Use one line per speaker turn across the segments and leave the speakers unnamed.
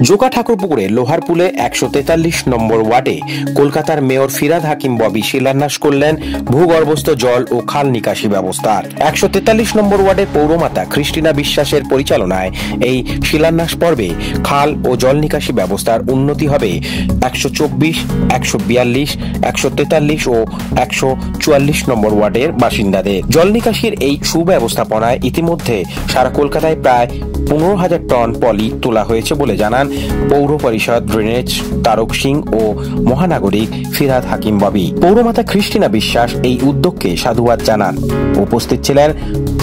জোকা ঠাকুরপুকুরে লোহারপুলে ১৪৩ নম্বর ওয়ার্ডে কলকাতার মেয়র ফিরহাদ হাকিম ববি শিলান্যাস করলেন ভূগর্ভস্থ জল ও খাল নিকাশি ব্যবস্থার। ১৪৩ নম্বর ওয়ার্ডের পৌরমাতা ক্রিস্টিনা বিশ্বাসের পরিচালনায় এই শিলান্যাস পর্বে খাল ও জল নিকাশি ব্যবস্থার উন্নতি হবে ১২৪, ১৪২, ১৪৩ ও ১৪৪ নম্বর ওয়ার্ডের বাসিন্দাদের। জল নিকাশির এই সুব্যবস্থাপনায় ইতিমধ্যে সারা কলকাতায় প্রায় ১৫,০০০ টন পলি তোলা হয়েছে বলে জানান পৌর পরিষদ ড্রেনেজ তারক সিং ও মহানাগরিক ফিরহাদ হাকিম ববি। পৌরমাতা ক্রিস্টিনা বিশ্বাস এই উদ্যোগকে সাধুবাদ জানান। উপস্থিত ছিলেন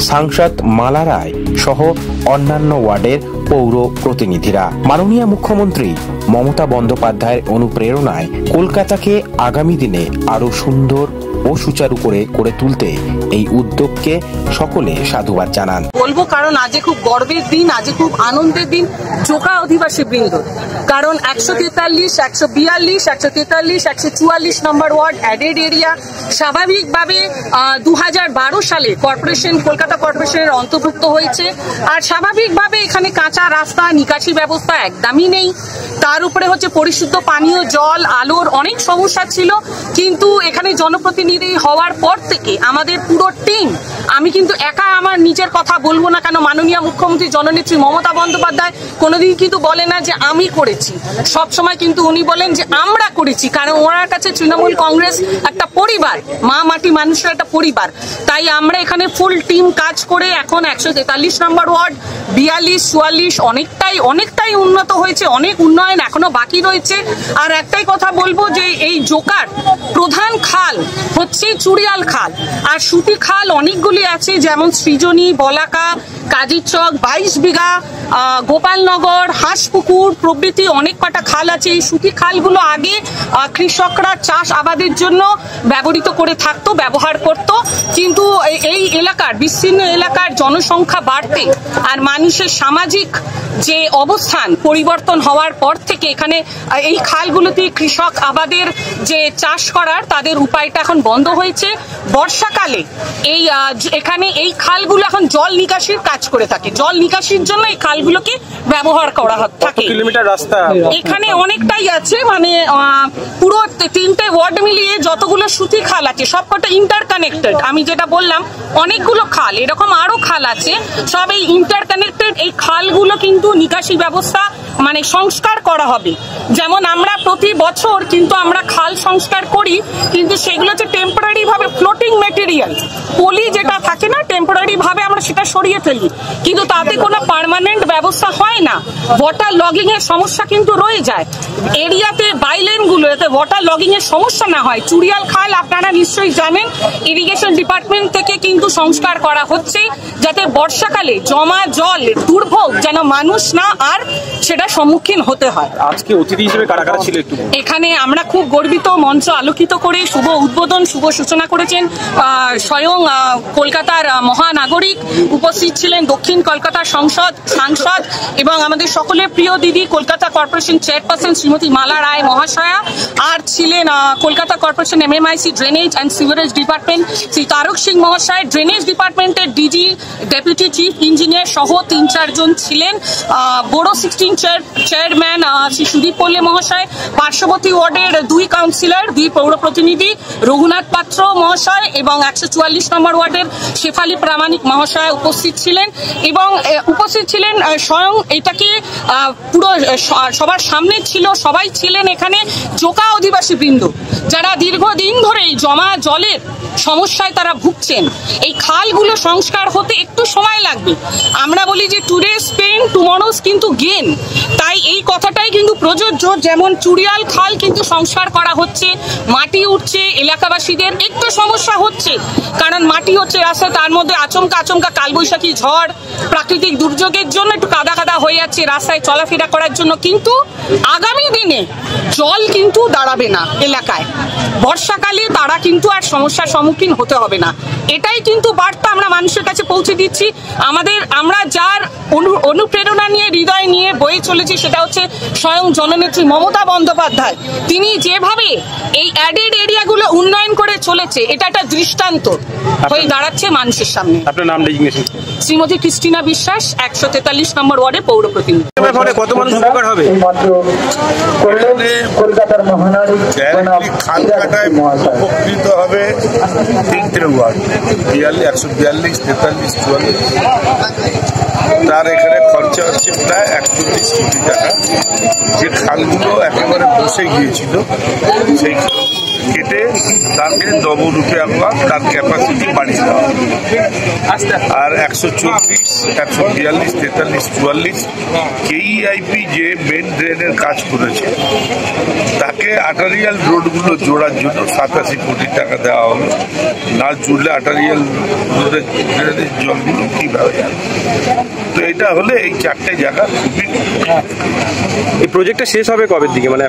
সাংসদ মালা রায় সহ অন্যান্য ওয়ার্ডের পৌর প্রতিনিধিরা। মাননীয় মুখ্যমন্ত্রী মমতা বন্দ্যোপাধ্যায়ের অনুপ্রেরণায় কলকাতাকে আগামী দিনে আরো সুন্দর ও সুচারু করে তুলতে এই উদ্যোগকে সকলে সাধুবাদ জানান।
বলবো কারণ আজ খুব গর্বের দিন, আজ খুব আনন্দের দিন জোকা অধিবাসী বৃন্দ। কারণ ১৪৩, ১৪২, ১৪৩, ১৪৪ নম্বর ওয়ার্ড অ্যাডেড এরিয়া স্বাভাবিকভাবে ২০১২ সালে কলকাতা কর্পোরেশনের অন্তর্ভুক্ত হয়েছে। আর স্বাভাবিকভাবে এখানে কাঁচা রাস্তা, নিকাশি ব্যবস্থা একদমই নেই। তার উপরে হচ্ছে পরিশুদ্ধ পানীয় জল, আলোর অনেক সমস্যা ছিল। কিন্তু এখানে জনপ্রতিনিধি হওয়ার পর থেকে আমাদের পুরো টিম, আমি কিন্তু একা আমার নিজের কথা বলবো না, কেন মাননীয় মুখ্যমন্ত্রী জননেত্রী মমতা বন্দ্যোপাধ্যায় কোনোদিন কিন্তু বলে না যে আমি করেছি, সবসময় কিন্তু উনি বলেন যে আমরা করেছি। কারণ ওনার কাছে তৃণমূল কংগ্রেস একটা পরিবার, মা মাটি মানুষের একটা পরিবার। তাই আমরা এখানে ফুল টিম কাজ করে এখন ১৪৩ নম্বর ওয়ার্ড ৪২, ৪৪ অনেকটাই উন্নত হয়েছে। অনেক উন্নয়ন এখনো বাকি রয়েছে। আর একটাই কথা বলবো যে এই জোকার প্রধান খাল হচ্ছে চুড়িয়াল খাল, আর সুতি খাল অনেকগুলি আছে, যেমন সৃজনী, বলাকা, কাজীর চক, ২২ বিঘা, গোপালনগর, হাঁসপুকুর প্রভৃতি অনেক কটা খাল আছে। এই সুতি খালগুলো আগে কৃষকরা চাষ আবাদের জন্য ব্যবহার করত। কিন্তু এই এলাকার বিস্তীর্ণ এলাকার জনসংখ্যা বাড়তে আর মানুষের সামাজিক যে অবস্থান পরিবর্তন হওয়ার পর থেকে এখানে এই খালগুলোতে কৃষক আবাদের যে চাষ করার তাদের উপায়টা এখন বন্ধ হয়েছে। বর্ষাকালে এখানে এই খালগুলো এখন জল নিকাশির কাজ করে থাকে। জল নিকাশির জন্য এই খালগুলোকে ব্যবহার করা থাকে।
কিলোমিটার রাস্তা
এখানে অনেকটাই আছে, মানে পুরো ৩টে ওয়ার্ড মিলিয়ে যতগুলো সুতি খাল আছে সবকটা ইন্টারকানেক্টেড। আমি যেটা বললাম অনেকগুলো খাল, এরকম আরো খাল আছে, সব এই ইন্টারকানেক্টেড। এই খালগুলো কিন্তু নিকাশি ব্যবস্থা মানে সংস্কার করা হবে। যেমন আমরা প্রতি বছর কিন্তু আমরা খাল সংস্কার করি, কিন্তু সেগুলো হচ্ছে টেম্পোরারি ভাবে ফ্লোটিং মেটেরিয়াল, পলি যেটা থাকে না, টেম্পোরারি ভাবে আমরা সেটা সরিয়ে ফেলি, কিন্তু তাতে কোনো পার্মানেন্ট ব্যবস্থা হয় না। ওয়াটার লগিং এর সমস্যা কিন্তু রয়ে যায় এরিয়াতে, বাইলেন গুলো, যাতে ওয়াটার লগিং এর সমস্যা না হয়। চুড়িয়াল খাল আপনারা নিশ্চয়ই জানেন, ইরিগেশন ডিপার্টমেন্ট থেকে কিন্তু সংস্কার করা হচ্ছে, যাতে বর্ষাকালে জমা জল দুর্ভোগ যেন মানুষ না আর সেটা সম্মুখীন হতে হয়।
আজকে অতিথি হিসেবে কারা কারা ছিল একটু
এখানে আমরা খুব গর্বিত, মঞ্চ আলোকিত করে শুভ উদ্বোধন, শুভ সূচনা করেছেন স্বয়ং কলকাতার মহানাগরিক। উপস্থিত ছিলেন দক্ষিণ কলকাতার সাংসদ এবং আমাদের সকলের প্রিয় দিদি কলকাতা কর্পোরেশন চেয়ারপারসন শ্রীমতী মালা রায় মহাশয়া। আর ছিলেন Kolkata corporation MMIC drainage and sewerage department Shri Tarak Singh মহাশয়, ড্রেনেজ ডিপার্টমেন্টের ডিজি ডেপুটি চিফ ইঞ্জিনিয়ার সহ ৩-৪ জন ছিলেন। বোরো 16 চেয়ারম্যান শ্রী সুদীপ পল্লে মহাশয়, পার্শ্ববর্তী ওয়ার্ডের 2 কাউন্সিলর, 2 পৌর প্রতিনিধি রঘুনাথ পাত্র মহাশয় এবং ১৪৪ নম্বর ওয়ার্ডের শেফালি প্রামাণিক মহাশয় উপস্থিত ছিলেন। এবং উপস্থিত ছিলেন স্বয়ং এটাকে পুরো সবার সামনে ছিল, সবাই ছিলেন এখানে জোকা অধিবাসী বৃন্দ, যারা দীর্ঘদিন ধরে জমা জলের সমস্যায় তারা ভুগছেন। এই খালগুলো সংস্কার হতে একটু সময় লাগবে। আমরা বলি যে টুডেজ পেন টুমরোজ কিন্তু গেন, তাই এই কথাটাই কিন্তু প্রযোজ্য। যেমন চুড়িয়াল খাল কিন্তু সংস্কার করা হচ্ছে, মাটি উঠছে, এলাকাবাসীদের একটু সমস্যা হচ্ছে, কারণ মাটি হচ্ছে রাস্তা, তার মধ্যে আচমকা কালবৈশাখী ঝড়, প্রাকৃতিক দুর্যোগের জন্য একটু কাদা হয়ে যাচ্ছে রাস্তায় চলাফেরা করার জন্য। কিন্তু আগামী দিনে জল কিন্তু দাঁড়াবে না এলাকায়। বর্ষাকালে তারা কিন্তু আর সমস্যার সম্মুখীন হতে হবে না। এটাই কিন্তু বার্তা আমরা মানুষের কাছে পৌঁছে দিচ্ছি। আমরা যার অনুপ্রেরণা নিয়ে হৃদয় নিয়ে বয়ে চলেছি সেটা হচ্ছে স্বয়ং জননেত্রী মমতা বন্দ্যোপাধ্যায়। তিনি যেভাবে এই অ্যাডেড এরিয়াগুলো উন্নয়ন করে চলেছে, এটা একটা দৃষ্টান্ত হয়ে দাঁড়াচ্ছে মানুষের সামনে।
আপনার নাম ডেজিগনেশন?
শ্রীমতী ক্রিস্টিনা বিশ্বাস, 143 নম্বর ওয়ার্ডে পৌর প্রতিনিধি।
কত মানুষ উপকার হবে?
কলকাতার মহানগরী খাল কাটায় উপকৃত হবে 3টে ওয়ার্ড, 142, 43, 44। তার এখানে খরচা হচ্ছে প্রায় 41 কোটি টাকা। যে খালগুলো একেবারে বসে গিয়েছিল সেই কেটে তাকে ডবলরূপে আবার তার ক্যাপাসিটি বাড়িয়ে দেওয়া। আর 124, 142, 43, 44 কেইআইপি যে মেন ড্রেনের কাজ করেছে তাকে আটারিয়াল রোডগুলো জোড়ার জন্য 87 কোটি টাকা দেওয়া হলো। না জুড়লে আটারিয়াল রোডের ড্রেনের জলগুলো কিভাবে যাবে? তো এটা হলে এই 4টে জায়গা খুবই।
এই প্রজেক্টটা শেষ হবে কবের দিকে, মানে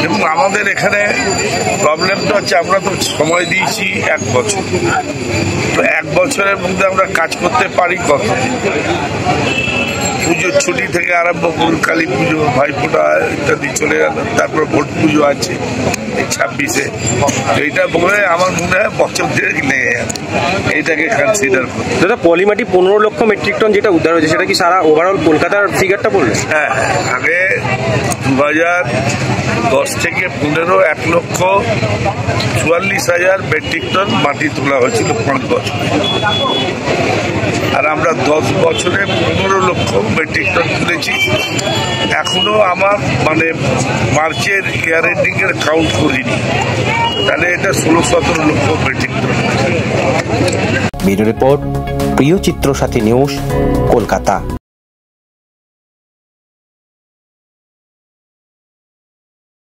এবং আমাদের এখানে প্রবলেমটা হচ্ছে আমরা তো সময় দিয়েছি 1 বছর। তো 1 বছরের মধ্যে আমরা কাজ করতে পারি কত? পুজোর ছুটি থেকে আরম্ভ করুন, কালী পুজো, ভাইফোঁটা ইত্যাদি চলে গেল, তারপর ভোট পুজো আছে 26-এ। এইটা বলে আমার মনে হয় বছর দেড়েক লেগে যাবে এইটাকে কনসিডার করে।
দাদা, পলিমাটি 15 লক্ষ মেট্রিক টন যেটা উদ্ধার হয়েছে সেটা কি সারা ওভারঅল কলকাতার ফিগারটা বললেন?
হ্যাঁ, আগে 2010 থেকে 15 1,44,000 মেট্রিক টন মাটি তোলা হয়েছিল 5 বছরে। আর আমরা 10 বছরে 15 লক্ষ মেট্রিক টন তুলেছি। এখনো আমার মানে মার্চের ইয়ার এন্ডিং এর কাউন্ট করিনি, তাহলে এটা 16-17 লক্ষ মেট্রিক টন।
ব্যুরো রিপোর্ট, প্রিয় চিত্র সাথী নিউজ, কলকাতা।